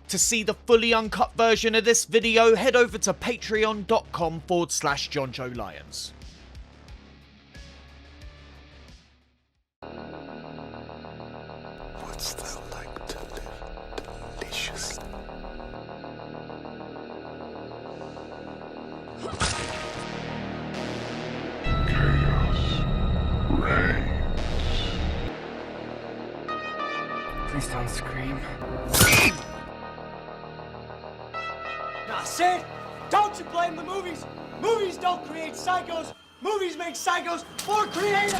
To see the fully uncut version of this video, head over to patreon.com/Jonjo Lyons. What's that like to live deliciously? Chaos reigns. Please don't scream. Nah, Sid, don't you blame the movies. Movies don't create psychos. Movies make psychos more creative.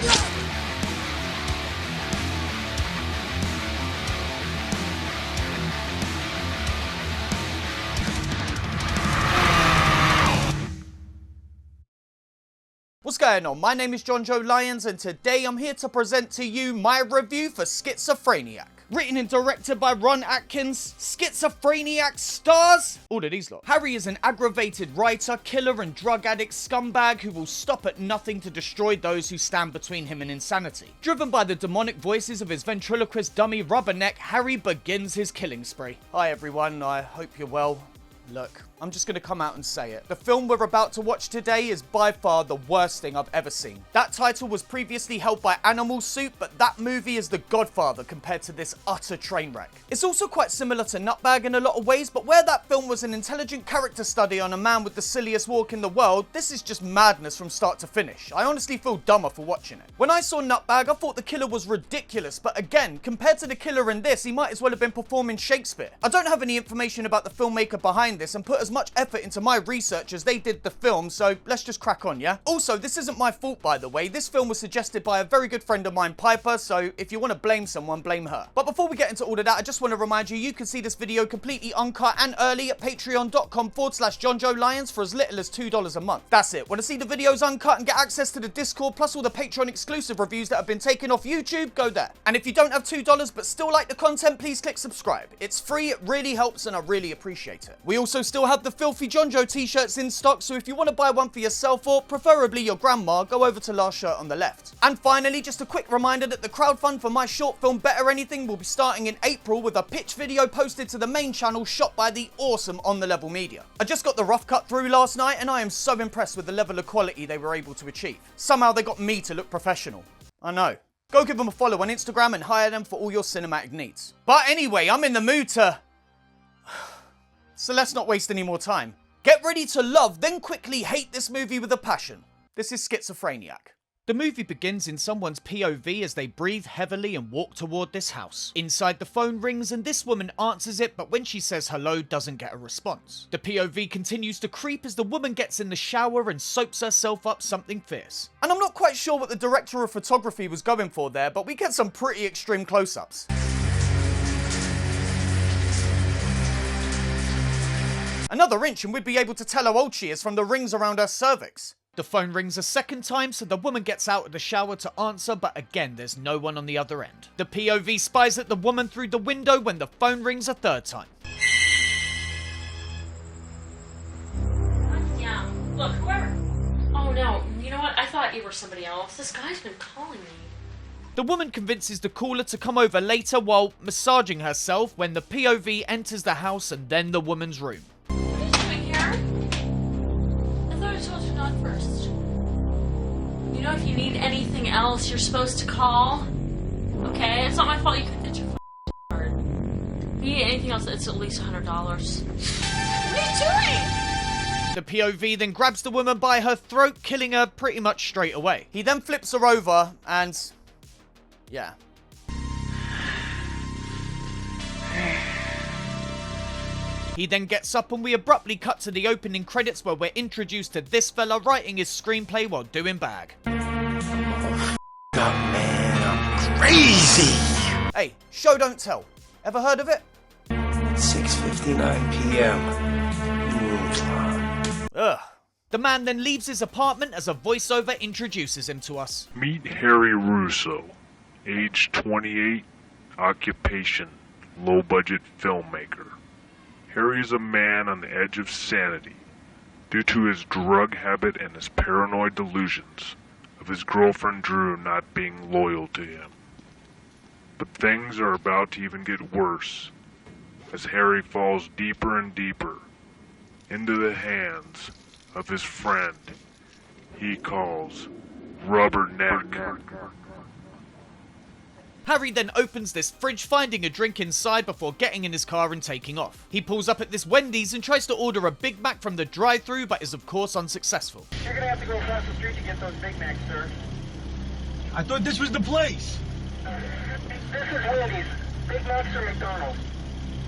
What's going on? My name is Jonjo Lyons, and today I'm here to present to you my review for Schizophreniac. Written and directed by Ron Atkins, Schizophreniac stars all of these lot. Harry is an aggravated writer, killer and drug addict scumbag who will stop at nothing to destroy those who stand between him and insanity. Driven by the demonic voices of his ventriloquist dummy Rubberneck, Harry begins his killing spree. Hi everyone, I hope you're well. Look, I'm just gonna come out and say it. The film we're about to watch today is by far the worst thing I've ever seen. That title was previously held by Animal Soup, but that movie is The Godfather compared to this utter train wreck. It's also quite similar to Nutbag in a lot of ways, but where that film was an intelligent character study on a man with the silliest walk in the world, this is just madness from start to finish. I honestly feel dumber for watching it. When I saw Nutbag, I thought the killer was ridiculous, but again, compared to the killer in this, he might as well have been performing Shakespeare. I don't have any information about the filmmaker behind this and put as much effort into my research as they did the film, so let's just crack on, yeah? Also, this isn't my fault, by the way. This film was suggested by a very good friend of mine, Piper, so if you want to blame someone, blame her. But before we get into all of that, I just want to remind you, you can see this video completely uncut and early at patreon.com/Jonjo Lyons for as little as $2 a month. That's it. Want to see the videos uncut and get access to the Discord, plus all the Patreon exclusive reviews that have been taken off YouTube? Go there. And if you don't have $2 but still like the content, please click subscribe. It's free, it really helps, and I really appreciate it. We also still have the Filthy Jonjo t-shirts in stock, so if you want to buy one for yourself or preferably your grandma, go over to last shirt on the left. And finally, just a quick reminder that the crowdfund for my short film Better Anything will be starting in April with a pitch video posted to the main channel shot by the awesome On The Level Media. I just got the rough cut through last night and I am so impressed with the level of quality they were able to achieve. Somehow they got me to look professional. I know. Go give them a follow on Instagram and hire them for all your cinematic needs. But anyway, I'm in the mood to... So let's not waste any more time. Get ready to love, then quickly hate this movie with a passion. This is Schizophreniac. The movie begins in someone's POV as they breathe heavily and walk toward this house. Inside, the phone rings and this woman answers it, but when she says hello, doesn't get a response. The POV continues to creep as the woman gets in the shower and soaps herself up something fierce. And I'm not quite sure what the director of photography was going for there, but we get some pretty extreme close-ups. Another inch and we'd be able to tell how old she is from the rings around her cervix. The phone rings a second time, so the woman gets out of the shower to answer, but again, there's no one on the other end. The POV spies at the woman through the window when the phone rings a third time. Yeah, look, whoever... Oh no, you know what? I thought you were somebody else. This guy's been calling me. The woman convinces the caller to come over later while massaging herself when the POV enters the house and then the woman's room. I told you not first. You know, if you need anything else, you're supposed to call. Okay? It's not my fault you couldn't get your card. If you need anything else, it's at least $100. What are you doing? The POV then grabs the woman by her throat, killing her pretty much straight away. He then flips her over and... yeah. He then gets up and we abruptly cut to the opening credits where we're introduced to this fella writing his screenplay while doing bag. Oh, man, I'm crazy! Hey, show don't tell. Ever heard of it? 6:59 p.m. Ugh. The man then leaves his apartment as a voiceover introduces him to us. Meet Harry Russo, age 28, occupation, low-budget filmmaker. Harry is a man on the edge of sanity due to his drug habit and his paranoid delusions of his girlfriend Drew not being loyal to him. But things are about to even get worse as Harry falls deeper and deeper into the hands of his friend he calls Rubberneck. Harry then opens this fridge, finding a drink inside before getting in his car and taking off. He pulls up at this Wendy's and tries to order a Big Mac from the drive-thru, but is of course unsuccessful. You're gonna have to go across the street to get those Big Macs, sir. I thought this was the place. This is Wendy's. Big Macs or McDonald's.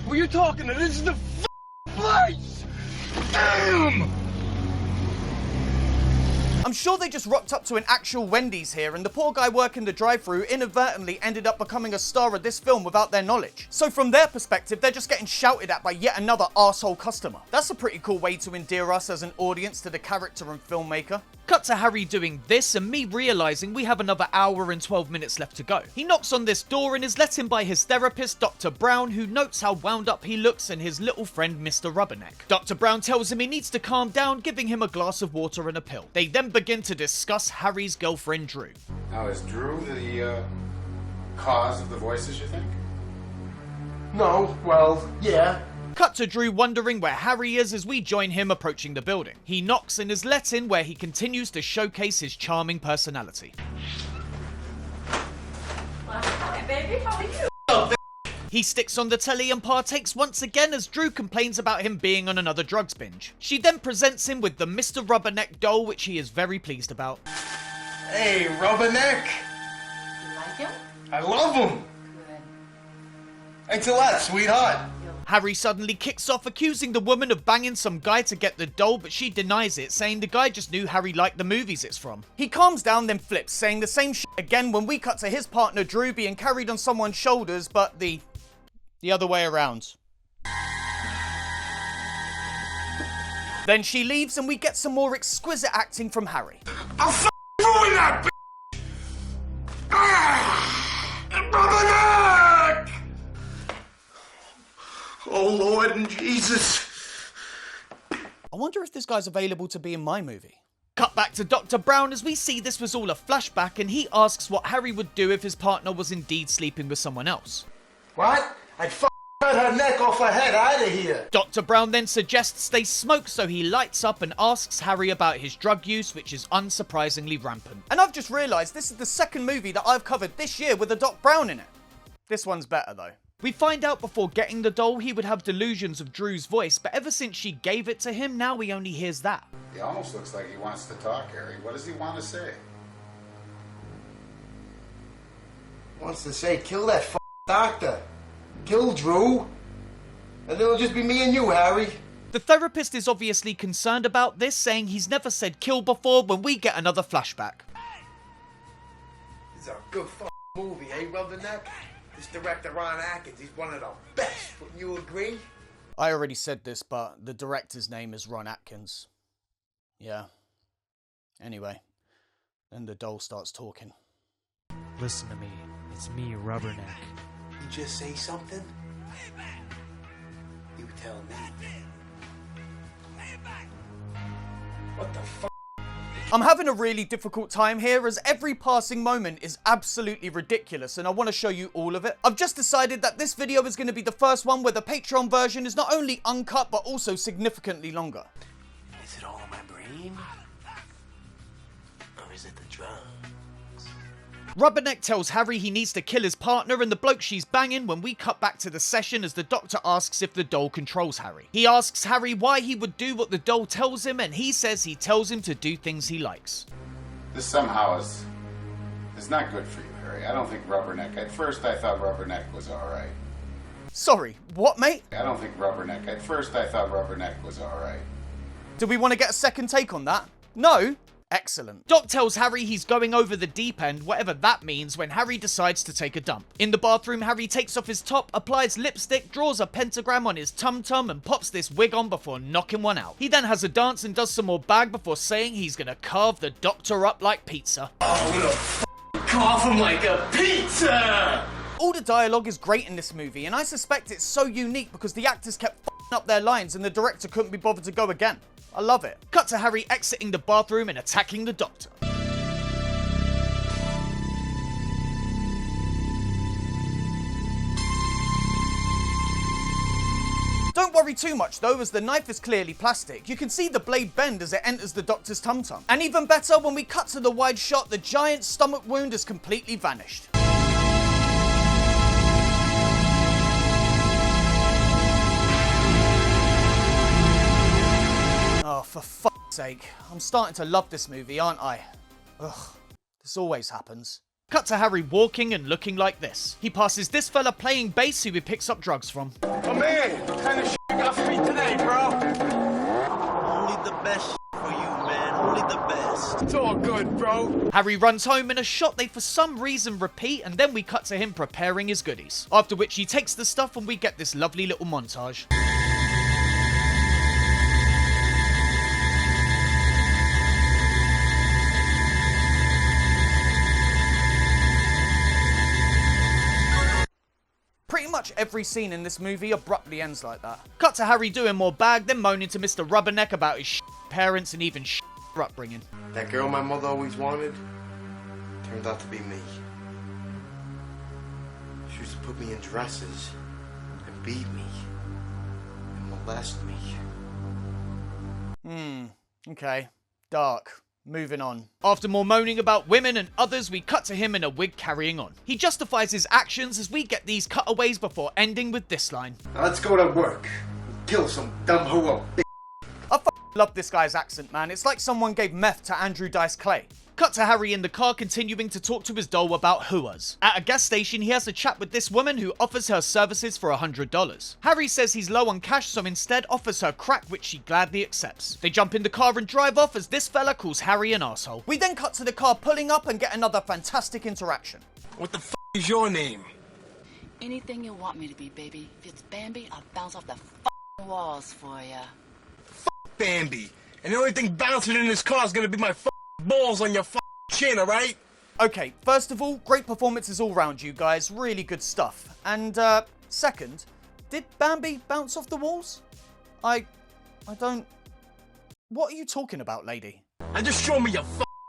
Who are you talking to? This is the place! Damn! I'm sure they just rocked up to an actual Wendy's here, and the poor guy working the drive-thru inadvertently ended up becoming a star of this film without their knowledge. So from their perspective, they're just getting shouted at by yet another arsehole customer. That's a pretty cool way to endear us as an audience to the character and filmmaker. Cut to Harry doing this and me realizing we have another hour and 12 minutes left to go. He knocks on this door and is let in by his therapist, Dr. Brown, who notes how wound up he looks, and his little friend, Mr. Rubberneck. Dr. Brown tells him he needs to calm down, giving him a glass of water and a pill. They then begin to discuss Harry's girlfriend, Drew. Now, is Drew the cause of the voices, you think? No, well, yeah. Cut to Drew wondering where Harry is as we join him approaching the building. He knocks and is let in, where he continues to showcase his charming personality. Hi, baby. How are you? He sticks on the telly and partakes once again as Drew complains about him being on another drugs binge. She then presents him with the Mr. Rubberneck doll, which he is very pleased about. Hey, Rubberneck. You like him? I love him. Good. Thanks a lot, sweetheart. Harry suddenly kicks off, accusing the woman of banging some guy to get the doll, but she denies it, saying the guy just knew Harry liked the movies it's from. He calms down, then flips, saying the same shit again when we cut to his partner Drew being carried on someone's shoulders, but the other way around. Then she leaves and we get some more exquisite acting from Harry. I'll ruin that bitch! Rubberneck! Oh, Lord and Jesus. I wonder if this guy's available to be in my movie. Cut back to Dr. Brown as we see this was all a flashback, and he asks what Harry would do if his partner was indeed sleeping with someone else. What? I'd cut her neck off her head out of here. Dr. Brown then suggests they smoke, so he lights up and asks Harry about his drug use, which is unsurprisingly rampant. And I've just realised this is the second movie that I've covered this year with a Doc Brown in it. This one's better though. We find out before getting the doll he would have delusions of Drew's voice, but ever since she gave it to him, now he only hears that. He almost looks like he wants to talk, Harry. What does he want to say? Wants to say, kill that doctor. Kill Drew. And it'll just be me and you, Harry. The therapist is obviously concerned about this, saying he's never said kill before, when we get another flashback. It's a good movie, eh, Rubberneck? This director, Ron Atkins, he's one of the best. Wouldn't you agree? I already said this, but the director's name is Ron Atkins. Yeah. Anyway, then the doll starts talking. Listen to me. It's me, Rubberneck. You just say something? You tell me. What the f***? I'm having a really difficult time here, as every passing moment is absolutely ridiculous, and I want to show you all of it. I've just decided that this video is going to be the first one where the Patreon version is not only uncut but also significantly longer. Is it all in my brain? Or is it the drugs? Rubberneck tells Harry he needs to kill his partner and the bloke she's banging, when we cut back to the session as the doctor asks if the doll controls Harry. He asks Harry why he would do what the doll tells him, and he says he tells him to do things he likes. This somehow is not good for you, Harry. I don't think Rubberneck... At first, I thought Rubberneck was alright. Sorry, what, mate? I don't think Rubberneck... At first, I thought Rubberneck was alright. Do we want to get a second take on that? No? Excellent. Doc tells Harry he's going over the deep end, whatever that means, when Harry decides to take a dump. In the bathroom, Harry takes off his top, applies lipstick, draws a pentagram on his tum-tum, and pops this wig on before knocking one out. He then has a dance and does some more bag before saying he's gonna carve the doctor up like pizza. I'm gonna carve him like a pizza! All the dialogue is great in this movie, and I suspect it's so unique because the actors kept up their lines and the director couldn't be bothered to go again. I love it. Cut to Harry exiting the bathroom and attacking the doctor. Don't worry too much though, as the knife is clearly plastic. You can see the blade bend as it enters the doctor's tum-tum. And even better, when we cut to the wide shot, the giant stomach wound has completely vanished. Oh, for fuck's sake. I'm starting to love this movie, aren't I? Ugh, this always happens. Cut to Harry walking and looking like this. He passes this fella playing bass who he picks up drugs from. Oh man, what kind of shit you got for me today, bro? Only the best for you, man. Only the best. It's all good, bro. Harry runs home in a shot they for some reason repeat, and then we cut to him preparing his goodies. After which he takes the stuff and we get this lovely little montage. Pretty much every scene in this movie abruptly ends like that. Cut to Harry doing more bag, then moaning to Mr. Rubberneck about his parents and even upbringing. That girl my mother always wanted turned out to be me. She used to put me in dresses and beat me and molest me. Okay. Dark. Moving on. After more moaning about women and others, we cut to him in a wig carrying on. He justifies his actions as we get these cutaways before ending with this line. Now let's go to work. Kill some dumb hoe. I love this guy's accent, man. It's like someone gave meth to Andrew Dice Clay. Cut to Harry in the car continuing to talk to his doll about hooas. At a gas station, he has a chat with this woman who offers her services for $100. Harry says he's low on cash, so instead offers her crack, which she gladly accepts. They jump in the car and drive off as this fella calls Harry an arsehole. We then cut to the car pulling up and get another fantastic interaction. What the f is your name? Anything you want me to be, baby. If it's Bambi, I'll bounce off the walls for ya. Bambi. And the only thing bouncing in this car is gonna be my balls on your chin, alright? Okay, first of all, great performances all round, you guys. Really good stuff. And, second, did Bambi bounce off the walls? I don't... What are you talking about, lady? And just show me your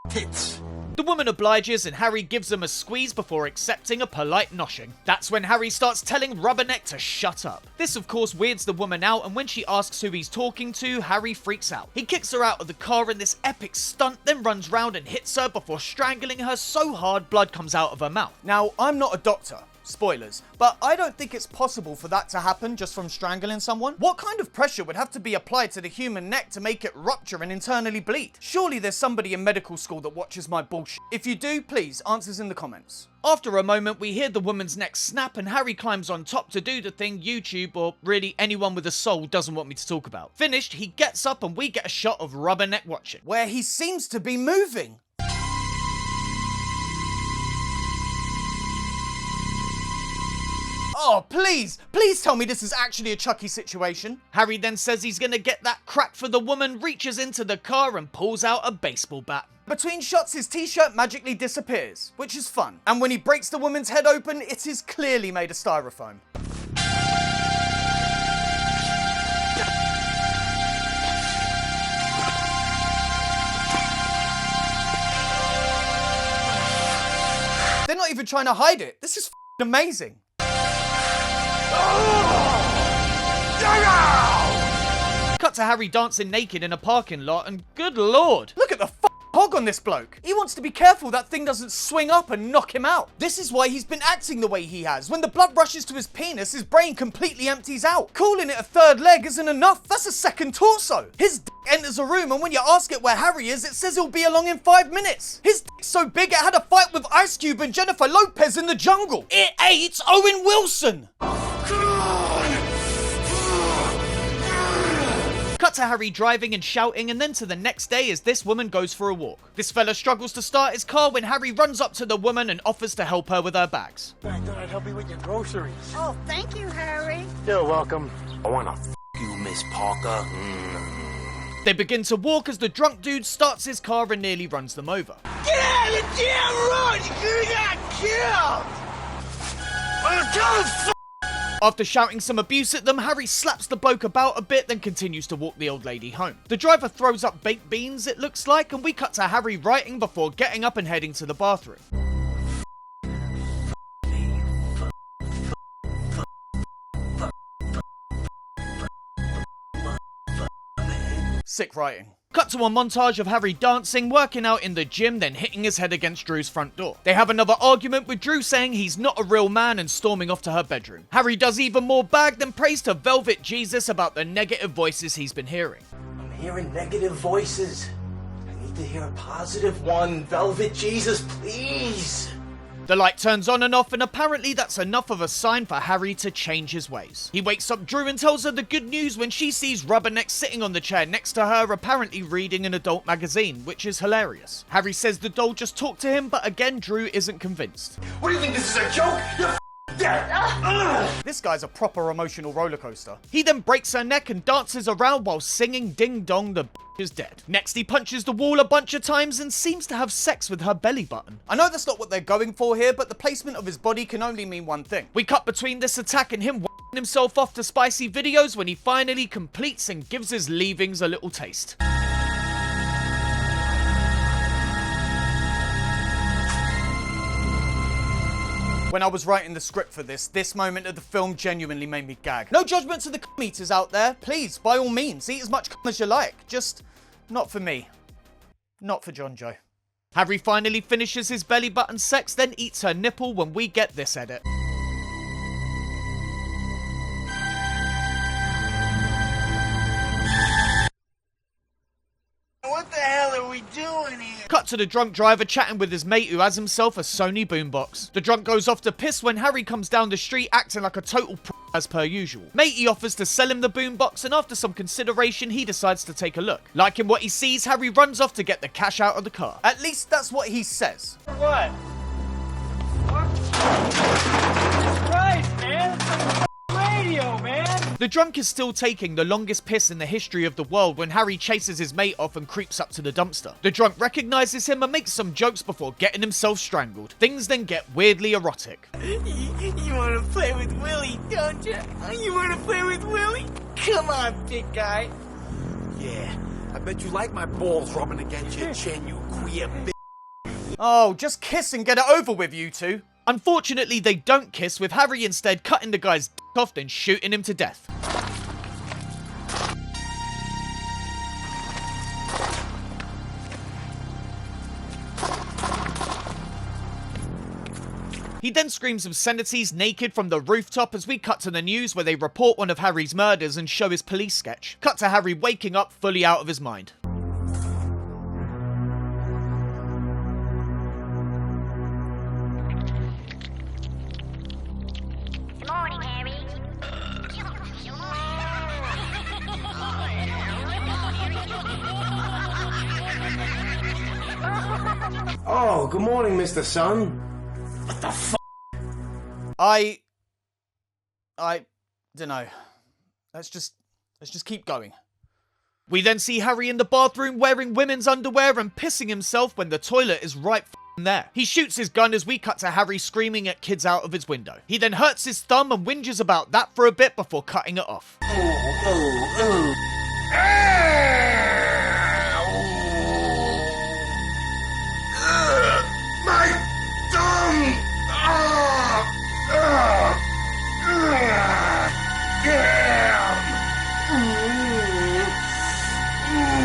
tits. The woman obliges and Harry gives them a squeeze before accepting a polite noshing. That's when Harry starts telling Rubberneck to shut up. This of course weirds the woman out, and when she asks who he's talking to, Harry freaks out. He kicks her out of the car in this epic stunt, then runs round and hits her before strangling her so hard blood comes out of her mouth. Now, I'm not a doctor. Spoilers. But I don't think it's possible for that to happen just from strangling someone. What kind of pressure would have to be applied to the human neck to make it rupture and internally bleed? Surely there's somebody in medical school that watches my bullshit. If you do, please, answers in the comments. After a moment, we hear the woman's neck snap and Harry climbs on top to do the thing YouTube, or really anyone with a soul, doesn't want me to talk about. Finished, he gets up and we get a shot of Rubberneck watching, where he seems to be moving. Oh, please tell me this is actually a Chucky situation. Harry then says he's gonna get that crack for the woman, reaches into the car and pulls out a baseball bat. Between shots, his t-shirt magically disappears, which is fun. And when he breaks the woman's head open, it is clearly made of styrofoam. They're not even trying to hide it. This is amazing. Cut to Harry dancing naked in a parking lot, and good lord, look at the hog on this bloke. He wants to be careful that thing doesn't swing up and knock him out. This is why he's been acting the way he has. When the blood rushes to his penis, his brain completely empties out. Calling it a third leg isn't enough. That's a second torso. His dick enters a room, and when you ask it where Harry is, it says he'll be along in 5 minutes. His dick's so big it had a fight with Ice Cube and Jennifer Lopez in the jungle. It ate Owen Wilson. Cut to Harry driving and shouting, and then to the next day as this woman goes for a walk. This fella struggles to start his car when Harry runs up to the woman and offers to help her with her bags. I thought I'd help you with your groceries. Oh, thank you, Harry. You're welcome. I wanna you, Miss Parker. They begin to walk as the drunk dude starts his car and nearly runs them over. Get out of the damn road! You're gonna get killed! After shouting some abuse at them, Harry slaps the bloke about a bit, then continues to walk the old lady home. The driver throws up baked beans, it looks like, and we cut to Harry writing before getting up and heading to the bathroom. Sick writing. Cut to a montage of Harry dancing, working out in the gym, then hitting his head against Drew's front door. They have another argument with Drew saying he's not a real man and storming off to her bedroom. Harry does even more bag than praise to Velvet Jesus about the negative voices he's been hearing. I'm hearing negative voices. I need to hear a positive one. Velvet Jesus, please. The light turns on and off, and apparently that's enough of a sign for Harry to change his ways. He wakes up Drew and tells her the good news when she sees Rubberneck sitting on the chair next to her, apparently reading an adult magazine, which is hilarious. Harry says the doll just talked to him, but again Drew isn't convinced. What do you think, this is a joke? You're dead. This guy's a proper emotional roller coaster. He then breaks her neck and dances around while singing Ding Dong the is dead. Next he punches the wall a bunch of times and seems to have sex with her belly button. I know that's not what they're going for here, but the placement of his body can only mean one thing. We cut between this attack and him w***ing himself off to spicy videos when he finally completes and gives his leavings a little taste. When I was writing the script for this moment of the film genuinely made me gag. No judgment to the cum eaters out there. Please, by all means, eat as much cum as you like. Just not for me. Not for Jonjo. Harry finally finishes his belly button sex, then eats her nipple when we get this edit. What the hell are we doing here? Cut to the drunk driver chatting with his mate who has himself a Sony boombox. The drunk goes off to piss when Harry comes down the street acting like a total as per usual. Matey offers to sell him the boombox, and after some consideration he decides to take a look. Liking what he sees, Harry runs off to get the cash out of the car. At least that's what he says. What? Jesus Christ, man! It's on the radio, man! The drunk is still taking the longest piss in the history of the world when Harry chases his mate off and creeps up to the dumpster. The drunk recognizes him and makes some jokes before getting himself strangled. Things then get weirdly erotic. You wanna play with Willie, don't you? You wanna play with Willie? Come on, big guy. Yeah, I bet you like my balls rubbing against your chin, you queer bitch. Oh, just kiss and get it over with, you two. Unfortunately, they don't kiss, with Harry instead cutting the guy's dick off and shooting him to death. He then screams obscenities naked from the rooftop as we cut to the news where they report one of Harry's murders and show his police sketch. Cut to Harry waking up fully out of his mind. Good morning, Harry. Oh, good morning, Mr. Sun. What the f***? I don't know. Let's just keep going. We then see Harry in the bathroom wearing women's underwear and pissing himself when the toilet is right there. He shoots his gun as we cut to Harry screaming at kids out of his window. He then hurts his thumb and whinges about that for a bit before cutting it off. My thumb!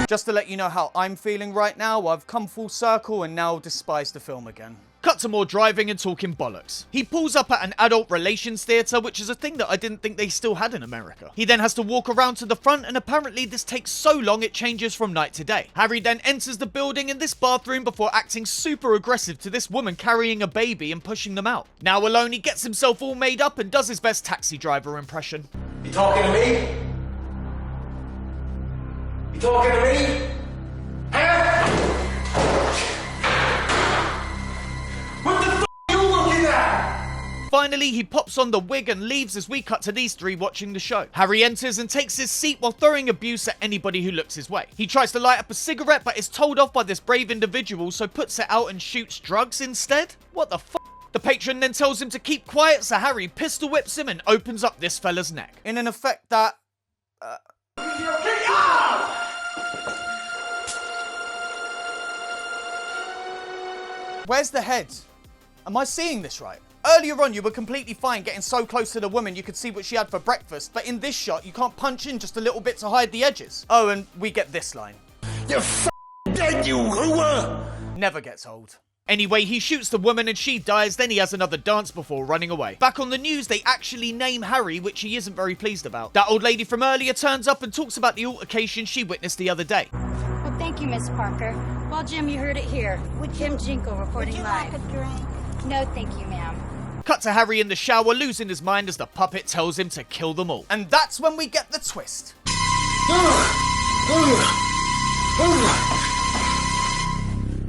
Just to let you know how I'm feeling right now, I've come full circle and now despise the film again. Cut to more driving and talking bollocks. He pulls up at an adult relations theatre, which is a thing that I didn't think they still had in America. He then has to walk around to the front, and apparently this takes so long it changes from night to day. Harry then enters the building in this bathroom before acting super aggressive to this woman carrying a baby and pushing them out. Now alone, he gets himself all made up and does his best taxi driver impression. You talking to me? You talking to me? Huh? What the f*** are you looking at? Finally, he pops on the wig and leaves as we cut to these three watching the show. Harry enters and takes his seat while throwing abuse at anybody who looks his way. He tries to light up a cigarette but is told off by this brave individual, so puts it out and shoots drugs instead? What the f***? The patron then tells him to keep quiet, so Harry pistol whips him and opens up this fella's neck. In an effect that... Where's the head? Am I seeing this right? Earlier on, you were completely fine getting so close to the woman you could see what she had for breakfast, but in this shot, you can't punch in just a little bit to hide the edges. Oh, and we get this line. You're dead, you hooah! Never gets old. Anyway, he shoots the woman and she dies, then he has another dance before running away. Back on the news, they actually name Harry, which he isn't very pleased about. That old lady from earlier turns up and talks about the altercation she witnessed the other day. Well, thank you, Miss Parker. Well, Jim, you heard it here. Jim Jinko reporting live. Would you like a drink? No, thank you, ma'am. Cut to Harry in the shower, losing his mind as the puppet tells him to kill them all. And that's when we get the twist.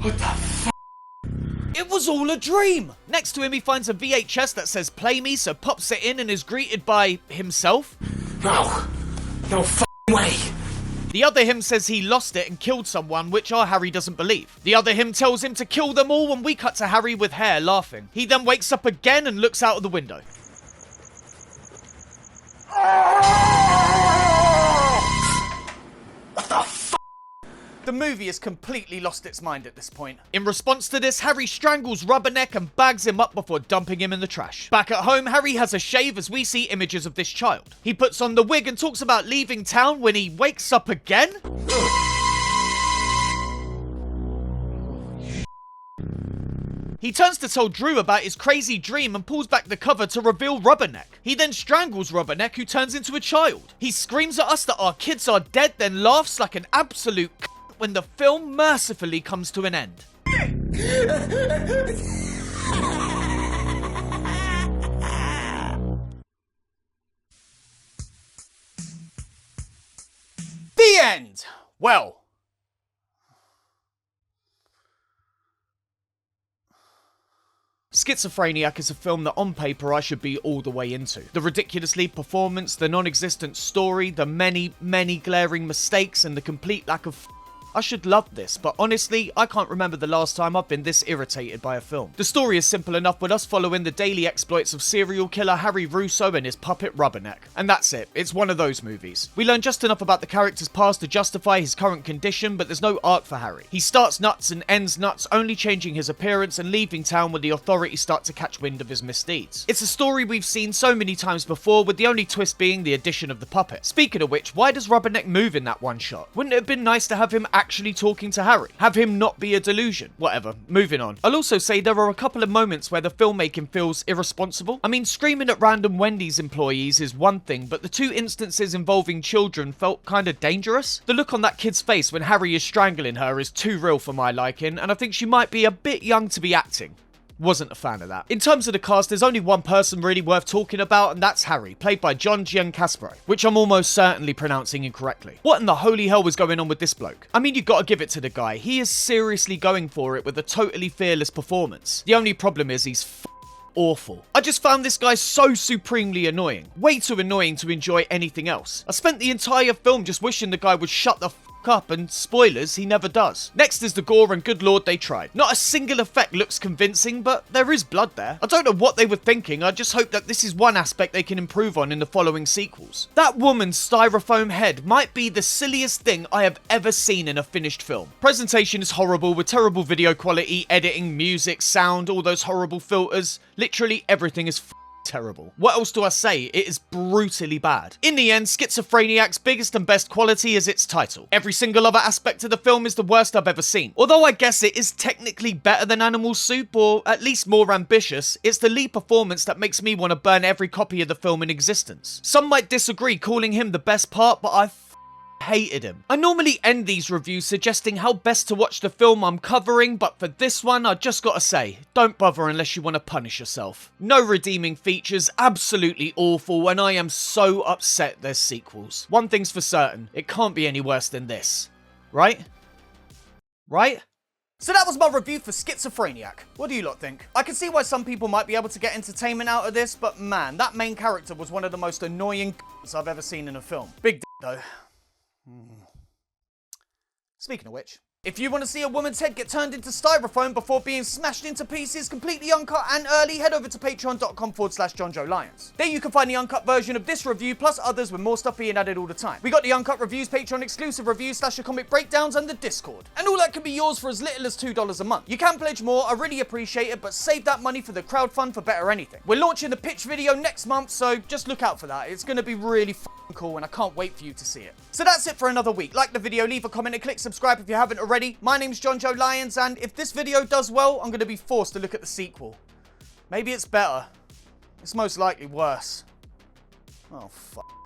What the f***? It was all a dream! Next to him, he finds a VHS that says play me, so pops it in and is greeted by himself. No f***ing way. The other him says he lost it and killed someone, which our Harry doesn't believe. The other him tells him to kill them all, and we cut to Harry with hair laughing. He then wakes up again and looks out of the window. What the f***? The movie has completely lost its mind at this point. In response to this, Harry strangles Rubberneck and bags him up before dumping him in the trash. Back at home, Harry has a shave as we see images of this child. He puts on the wig and talks about leaving town when he wakes up again. He turns to tell Drew about his crazy dream and pulls back the cover to reveal Rubberneck. He then strangles Rubberneck, who turns into a child. He screams at us that our kids are dead, then laughs like an absolute c*** when the film mercifully comes to an end. The end! Well, Schizophreniac is a film that on paper I should be all the way into. The ridiculous lead performance, the non-existent story, the many glaring mistakes, and the complete lack of I should love this, but honestly, I can't remember the last time I've been this irritated by a film. The story is simple enough with us following the daily exploits of serial killer Harry Russo and his puppet Rubberneck. And that's it, it's one of those movies. We learn just enough about the character's past to justify his current condition, but there's no arc for Harry. He starts nuts and ends nuts, only changing his appearance and leaving town when the authorities start to catch wind of his misdeeds. It's a story we've seen so many times before, with the only twist being the addition of the puppet. Speaking of which, why does Rubberneck move in that one shot? Wouldn't it have been nice to have him actually talking to Harry? Have him not be a delusion? Whatever, moving on. I'll also say there are a couple of moments where the filmmaking feels irresponsible. I mean, screaming at random Wendy's employees is one thing, but the two instances involving children felt kinda dangerous. The look on that kid's face when Harry is strangling her is too real for my liking, and I think she might be a bit young to be acting. Wasn't a fan of that. In terms of the cast, there's only one person really worth talking about, and that's Harry, played by Jonjo, which I'm almost certainly pronouncing incorrectly. What in the holy hell was going on with this bloke? I mean, you gotta give it to the guy. He is seriously going for it with a totally fearless performance. The only problem is he's awful. I just found this guy so supremely annoying. Way too annoying to enjoy anything else. I spent the entire film just wishing the guy would shut the f*** up, and spoilers, he never does. Next is the gore, and good lord, they tried. Not a single effect looks convincing, but there is blood there. I don't know what they were thinking, I just hope that this is one aspect they can improve on in the following sequels. That woman's styrofoam head might be the silliest thing I have ever seen in a finished film. Presentation is horrible, with terrible video quality, editing, music, sound, all those horrible filters. Literally everything is terrible. What else do I say? It is brutally bad. In the end, Schizophreniac's biggest and best quality is its title. Every single other aspect of the film is the worst I've ever seen. Although I guess it is technically better than Animal Soup, or at least more ambitious, it's the lead performance that makes me want to burn every copy of the film in existence. Some might disagree, calling him the best part, but I hated him. I normally end these reviews suggesting how best to watch the film I'm covering, but for this one, I just gotta say, don't bother unless you want to punish yourself. No redeeming features, absolutely awful, and I am so upset there's sequels. One thing's for certain, it can't be any worse than this. Right? Right? So that was my review for Schizophreniac. What do you lot think? I can see why some people might be able to get entertainment out of this, but man, that main character was one of the most annoying I've ever seen in a film. Big though. Speaking of which, If you want to see a woman's head get turned into styrofoam before being smashed into pieces completely uncut and early, head over to patreon.com/Jonjo Lyons. There you can find the uncut version of this review plus others with more stuff being added all the time. We got the uncut reviews, Patreon exclusive reviews, / comic breakdowns and the Discord. And all that can be yours for as little as $2 a month. You can pledge more, I really appreciate it, but save that money for the crowdfund for Better Anything. We're launching the pitch video next month, so just look out for that. It's going to be really cool and I can't wait for you to see it. So that's it for another week. Like the video, leave a comment and click subscribe if you haven't already. My name's Jonjo Lyons, and if this video does well, I'm going to be forced to look at the sequel. Maybe it's better. It's most likely worse. Oh, fuck.